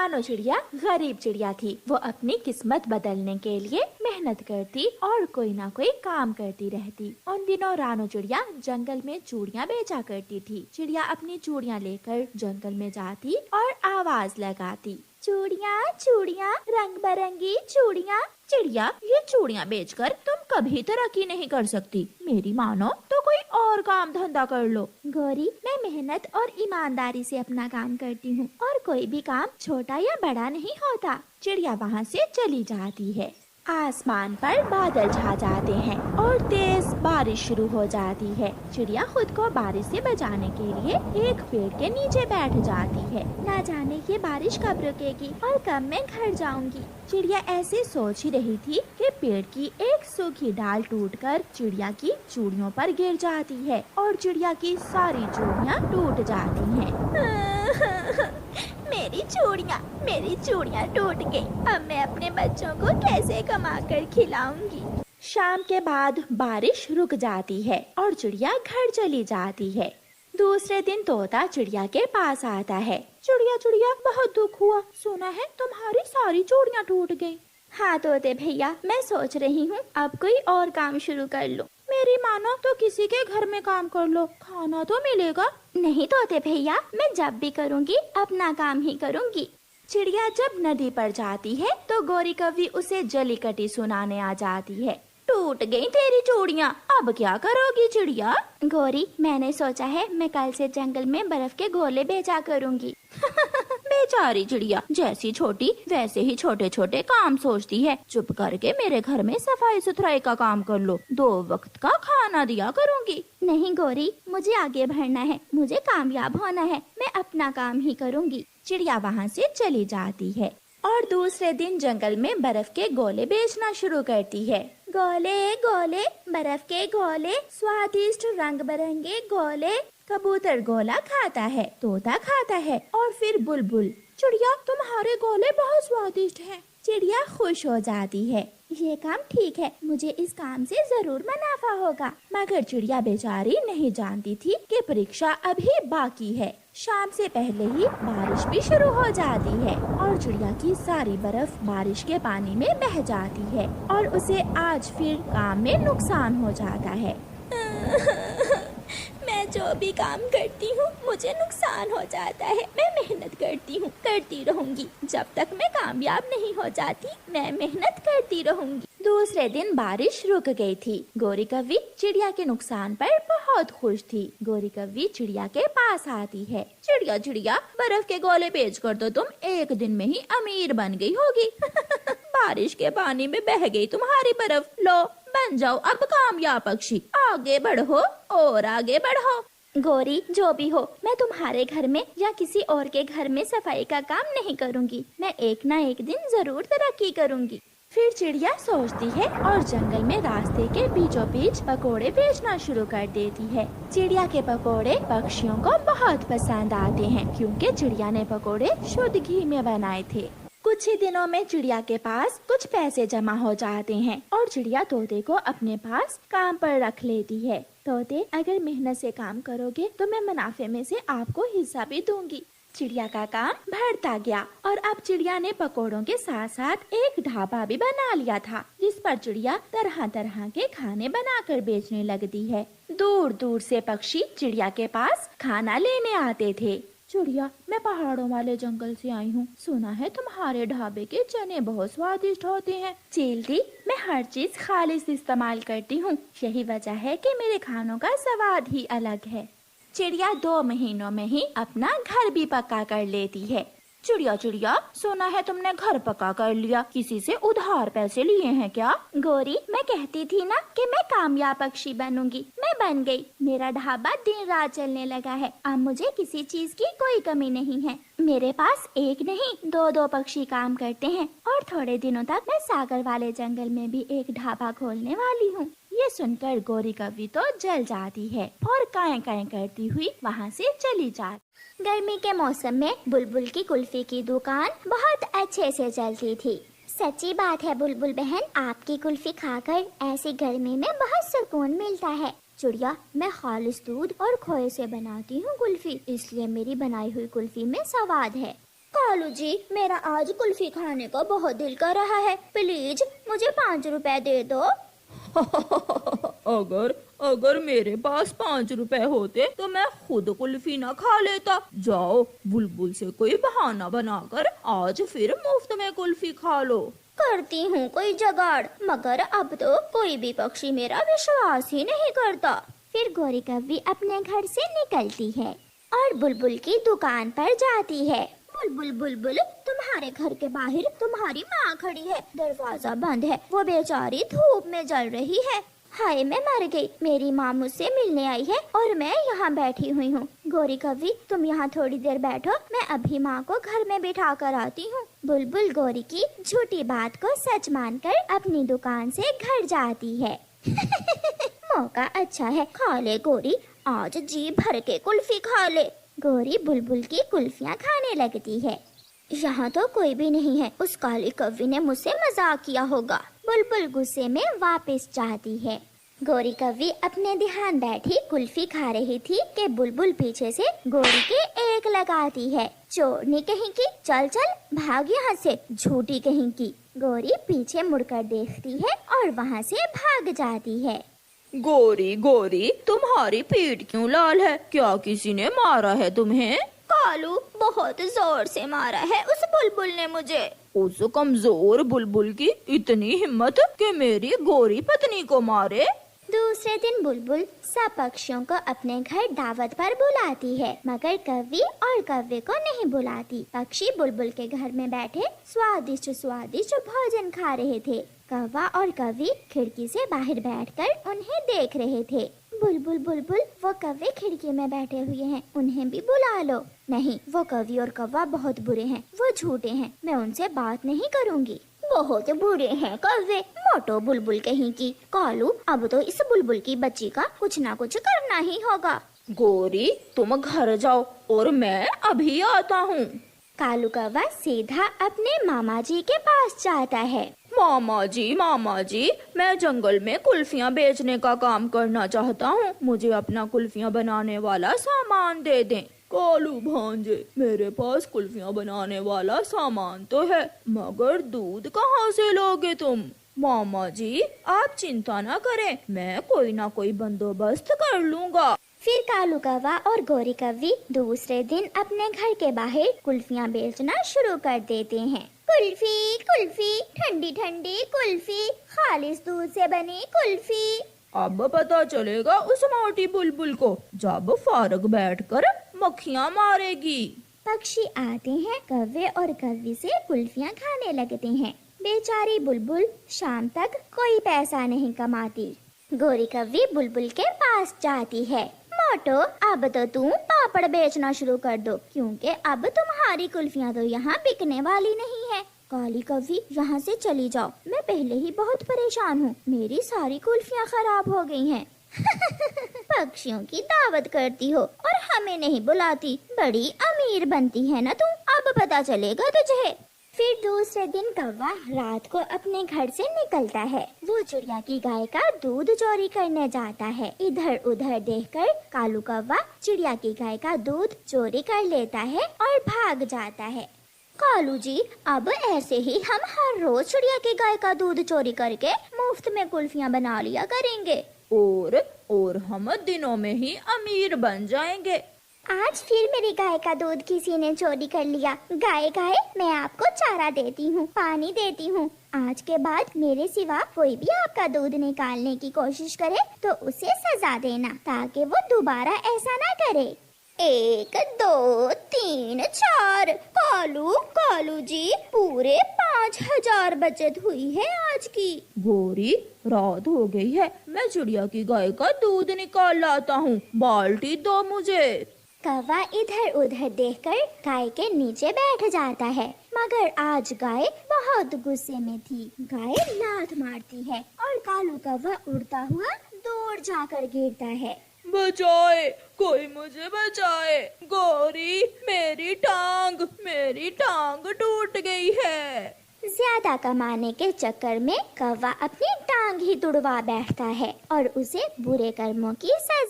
रानो चिड़िया गरीब चिड़िया थी। वो अपनी किस्मत बदलने के लिए मेहनत करती और कोई ना कोई काम करती रहती। उन दिनों रानो चिड़िया जंगल में चूड़ियाँ बेचा करती थी। चिड़िया अपनी चूड़ियाँ लेकर जंगल में जाती और आवाज लगाती, चूड़ियाँ चूड़ियाँ रंग बिरंगी चूड़ियाँ। चिड़िया, ये चूड़ियाँ बेचकर तुम कभी तरक्की नहीं कर सकती। मेरी मानो तो कोई और काम धंधा कर लो। गौरी, मैं मेहनत और ईमानदारी से अपना काम करती हूँ और कोई भी काम छोटा या बड़ा नहीं होता। चिड़िया वहाँ से चली जाती है। आसमान पर बादल छा जाते हैं और तेज बारिश शुरू हो जाती है। चिड़िया खुद को बारिश से बचाने के लिए एक पेड़ के नीचे बैठ जाती है। ना जाने ये बारिश कब रुकेगी और कब मैं घर जाऊंगी। चिड़िया ऐसे सोच ही रही थी कि पेड़ की एक सूखी डाल टूटकर चिड़िया की चूड़ियों पर गिर जाती है और चिड़िया की सारी चूड़ियाँ टूट जाती हैं। मेरी चूड़ियाँ टूट गई। अब मैं अपने बच्चों को कैसे कमा कर खिलाऊंगी। शाम के बाद बारिश रुक जाती है और चिड़िया घर चली जाती है। दूसरे दिन तोता चिड़िया के पास आता है। चिड़िया चिड़िया, बहुत दुख हुआ, सुना है तुम्हारी सारी चूड़ियाँ टूट गयी। हाँ तोते भैया, मैं सोच रही हूँ अब कोई और काम शुरू कर लूँ। मेरी मानो तो किसी के घर में काम कर लो, खाना तो मिलेगा। नहीं तोते भैया, मैं जब भी करूँगी अपना काम ही करूँगी। चिड़िया जब नदी पर जाती है तो गौरी कवि उसे जलीकटी सुनाने आ जाती है। टूट गई तेरी चूड़ियाँ, अब क्या करोगी चिड़िया? गौरी, मैंने सोचा है मैं कल से जंगल में बर्फ के गोले बेचा करूँगी। बेचारी चिड़िया, जैसी छोटी वैसे ही छोटे छोटे काम सोचती है। चुप करके मेरे घर में सफाई सुथराई का काम कर लो, 2 वक्त का खाना दिया करूँगी। नहीं गौरी, मुझे आगे बढ़ना है, मुझे कामयाब होना है, मैं अपना काम ही करूँगी। चिड़िया वहाँ से चली जाती है और दूसरे दिन जंगल में बर्फ के गोले बेचना शुरू करती है। गोले गोले बर्फ के गोले, स्वादिष्ट रंग बिरंगे गोले। कबूतर गोला खाता है, तोता खाता है और फिर बुलबुल। चिड़िया, तुम्हारे गोले बहुत स्वादिष्ट हैं। चिड़िया खुश हो जाती है। ये काम ठीक है, मुझे इस काम से जरूर मुनाफा होगा। मगर चिड़िया बेचारी नहीं जानती थी कि परीक्षा अभी बाकी है। शाम से पहले ही बारिश भी शुरू हो जाती है और चिड़िया की सारी बर्फ बारिश के पानी में बह जाती है और उसे आज फिर काम में नुकसान हो जाता है। मैं जो भी काम करती हूँ मुझे नुकसान हो जाता है। मैं मेहनत करती हूँ, करती रहूँगी, जब तक मैं कामयाब नहीं हो जाती मैं मेहनत करती रहूँगी। दूसरे दिन बारिश रुक गई थी। गौरी कव्वी चिड़िया के नुकसान पर बहुत खुश थी। गौरी कव्वी चिड़िया के पास आती है। चिड़िया चिड़िया, बर्फ के गोले बेचकर तो तुम एक दिन में ही अमीर बन गई होगी। बारिश के पानी में बह गई तुम्हारी बर्फ, लो बन जाओ अब कामयाब पक्षी, आगे बढ़ो और आगे बढ़ो। गौरी, जो भी हो, मैं तुम्हारे घर में या किसी और के घर में सफाई का काम नहीं करूँगी। मैं एक ना एक दिन जरूर तरक्की करूँगी। फिर चिड़िया सोचती है और जंगल में रास्ते के बीचों बीच पकोड़े बेचना शुरू कर देती है। चिड़िया के पकोड़े पक्षियों को बहुत पसंद आते हैं क्योंकि चिड़िया ने पकोड़े शुद्ध घी में बनाए थे। कुछ ही दिनों में चिड़िया के पास कुछ पैसे जमा हो जाते हैं और चिड़िया तोते को अपने पास काम पर रख लेती है। तोते, अगर मेहनत से काम करोगे तो मैं मुनाफे में से आपको हिस्सा भी दूंगी। चिड़िया का काम बढ़ता गया और अब चिड़िया ने पकोड़ों के साथ साथ एक ढाबा भी बना लिया था जिस पर चिड़िया तरह तरह के खाने बनाकर बेचने लगती है। दूर दूर से पक्षी चिड़िया के पास खाना लेने आते थे। चिड़िया, मैं पहाड़ों वाले जंगल से आई हूँ, सुना है तुम्हारे ढाबे के चने बहुत स्वादिष्ट होते हैं। चीलती, मैं हर चीज खालिश इस्तेमाल करती हूँ, यही वजह है कि मेरे खानों का स्वाद ही अलग है। चिड़िया 2 महीनों में ही अपना घर भी पक्का कर लेती है। चिड़िया चिड़िया, सुना है तुमने घर पक्का कर लिया, किसी से उधार पैसे लिए हैं क्या? गौरी, मैं कहती थी ना कि मैं कामयाब पक्षी बनूंगी, मैं बन गई। मेरा ढाबा दिन रात चलने लगा है, अब मुझे किसी चीज की कोई कमी नहीं है। मेरे पास एक नहीं 2-2 पक्षी काम करते हैं और थोड़े दिनों तक मैं सागर वाले जंगल में भी एक ढाबा खोलने वाली हूँ। ये सुनकर गौरी कव्वी तो जल जाती है और काएं काएं करती हुई वहाँ से चली जाती। गर्मी के मौसम में बुलबुल की कुल्फी की दुकान बहुत अच्छे से चलती थी। सच्ची बात है बुलबुल बहन, आपकी कुल्फी खाकर ऐसी गर्मी में बहुत सुकून मिलता है। चिड़िया, मैं खालिस दूध और खोए से बनाती हूँ कुल्फी, इसलिए मेरी बनाई हुई कुल्फी में स्वाद है। कालू जी, मेरा आज कुल्फी खाने का बहुत दिल कर रहा है, प्लीज मुझे 5 रुपए दे दो। अगर अगर मेरे पास 5 रुपए होते तो मैं खुद कुल्फी ना खा लेता। जाओ बुलबुल से कोई बहाना बनाकर आज फिर मुफ्त में कुल्फी खा लो। करती हूँ कोई जुगाड़, मगर अब तो कोई भी पक्षी मेरा विश्वास ही नहीं करता। फिर गोरी कव्वी अपने घर से निकलती है और बुलबुल की दुकान पर जाती है। बुलबुल बुलबुल, तुम्हारे घर के बाहर तुम्हारी माँ खड़ी है, दरवाजा बंद है, वो बेचारी धूप में जल रही है। हाय मैं मर गई, मेरी माँ मुझसे मिलने आई है और मैं यहाँ बैठी हुई हूँ। गोरी कव्वी, तुम यहाँ थोड़ी देर बैठो, मैं अभी माँ को घर में बिठा कर आती हूँ। बुलबुल गोरी की झूठी बात को सच मानकर अपनी दुकान से घर जाती है। मौका अच्छा है, खा ले गोरी, आज जी भर के कुल्फी खा ले। गोरी बुलबुल की कुल्फियाँ खाने लगती है। यहाँ तो कोई भी नहीं है, उस काली कव्वी ने मुझसे मजाक किया होगा। बुलबुल गुस्से में वापस जाती है। गोरी कव्वी अपने ध्यान बैठी कुल्फी खा रही थी कि बुलबुल पीछे से गोरी के एक लगाती है। चोरनी कहीं की, चल चल भाग यहाँ से, झूठी कहीं की। गोरी पीछे मुड़कर देखती है और वहाँ से भाग जाती है। गोरी गोरी, तुम्हारी पीठ क्यों लाल है? क्या किसी ने मारा है तुम्हें? कालू, बहुत जोर से मारा है उस बुलबुल ने मुझे। उस कमजोर बुलबुल की इतनी हिम्मत कि मेरी गोरी पत्नी को मारे। दूसरे दिन बुलबुल सब पक्षियों को अपने घर दावत पर बुलाती है, मगर कव्वी और कव्वे को नहीं बुलाती। पक्षी बुलबुल के घर में बैठे स्वादिष्ट स्वादिष्ट भोजन खा रहे थे। कौवा और कव्वी खिड़की से बाहर बैठकर उन्हें देख रहे थे। बुलबुल बुलबुल, वो कव्वे खिड़की में बैठे हुए हैं, उन्हें भी बुला लो। नहीं, वो कव्वी और कौवा बहुत बुरे हैं, वो झूठे हैं, मैं उनसे बात नहीं करूँगी। बहुत बुरे हैं कव्वे, मोटो बुलबुल कहीं की। कालू, अब तो इस बुलबुल की बच्ची का कुछ ना कुछ करना ही होगा। गोरी, तुम घर जाओ और मैं अभी आता हूँ। कालू कौवा सीधा अपने मामा जी के पास जाता है। मामा जी, मैं जंगल में कुल्फियाँ बेचने का काम करना चाहता हूँ, मुझे अपना कुल्फियाँ बनाने वाला सामान दे दें। कालू भांजे, मेरे पास कुल्फियाँ बनाने वाला सामान तो है, मगर दूध कहाँ से लोगे तुम? मामा जी, आप चिंता न करें, मैं कोई ना कोई बंदोबस्त कर लूँगा। फिर कालू कौवा और गोरी कव्वी दूसरे दिन अपने घर के बाहर कुल्फियाँ बेचना शुरू कर देते हैं। कुल्फी कुल्फी, ठंडी ठंडी कुल्फी, खालिस दूध से बनी कुल्फी। अब पता चलेगा उस मोटी बुलबुल को, जब फारग बैठकर मक्खियाँ मारेगी। पक्षी आते हैं, कव्वे और कव्वी से कुल्फियाँ खाने लगते हैं। बेचारी बुलबुल शाम तक कोई पैसा नहीं कमाती। गोरी कव्वी बुलबुल के पास जाती है। मोटो, अब तो तुम पापड़ बेचना शुरू कर दो, क्योंकि अब तुम्हारी कुल्फियाँ तो यहाँ बिकने वाली नहीं है। काली कव्वी, यहाँ से चली जाओ, मैं पहले ही बहुत परेशान हूँ, मेरी सारी कुल्फियाँ खराब हो गई हैं। पक्षियों की दावत करती हो और हमें नहीं बुलाती, बड़ी अमीर बनती है ना तुम, अब पता चलेगा तुझे। फिर दूसरे दिन कौवा रात को अपने घर से निकलता है। वो चिड़िया की गाय का दूध चोरी करने जाता है। इधर उधर देखकर कालू कौवा चिड़िया की गाय का दूध चोरी कर लेता है और भाग जाता है। कालू जी, अब ऐसे ही हम हर रोज चिड़िया की गाय का दूध चोरी करके मुफ्त में कुल्फियाँ बना लिया करेंगे और हम दिनों में ही अमीर बन जाएंगे। आज फिर मेरी गाय का दूध किसी ने चोरी कर लिया। गाय गाय, मैं आपको चारा देती हूँ, पानी देती हूँ। आज के बाद मेरे सिवा कोई भी आपका दूध निकालने की कोशिश करे तो उसे सजा देना, ताकि वो दोबारा ऐसा ना करे। 1 2 3 4। कालू जी, पूरे 5000 बचत हुई है आज की। गोरी, रात हो गई है, मैं चिड़िया की गाय का दूध निकाल लाता हूँ, बाल्टी दो मुझे। कौवा इधर उधर देखकर गाय के नीचे बैठ जाता है, मगर आज गाय बहुत गुस्से में थी। गाय लात मारती है और कालू कौवा उड़ता हुआ दूर जाकर गिरता है। बचाए, कोई मुझे बचाए। गोरी, मेरी टांग टूट गई है। ज्यादा कमाने के चक्कर में कौवा अपनी टांग ही तुड़वा बैठता है और उसे बुरे कर्मों की सजा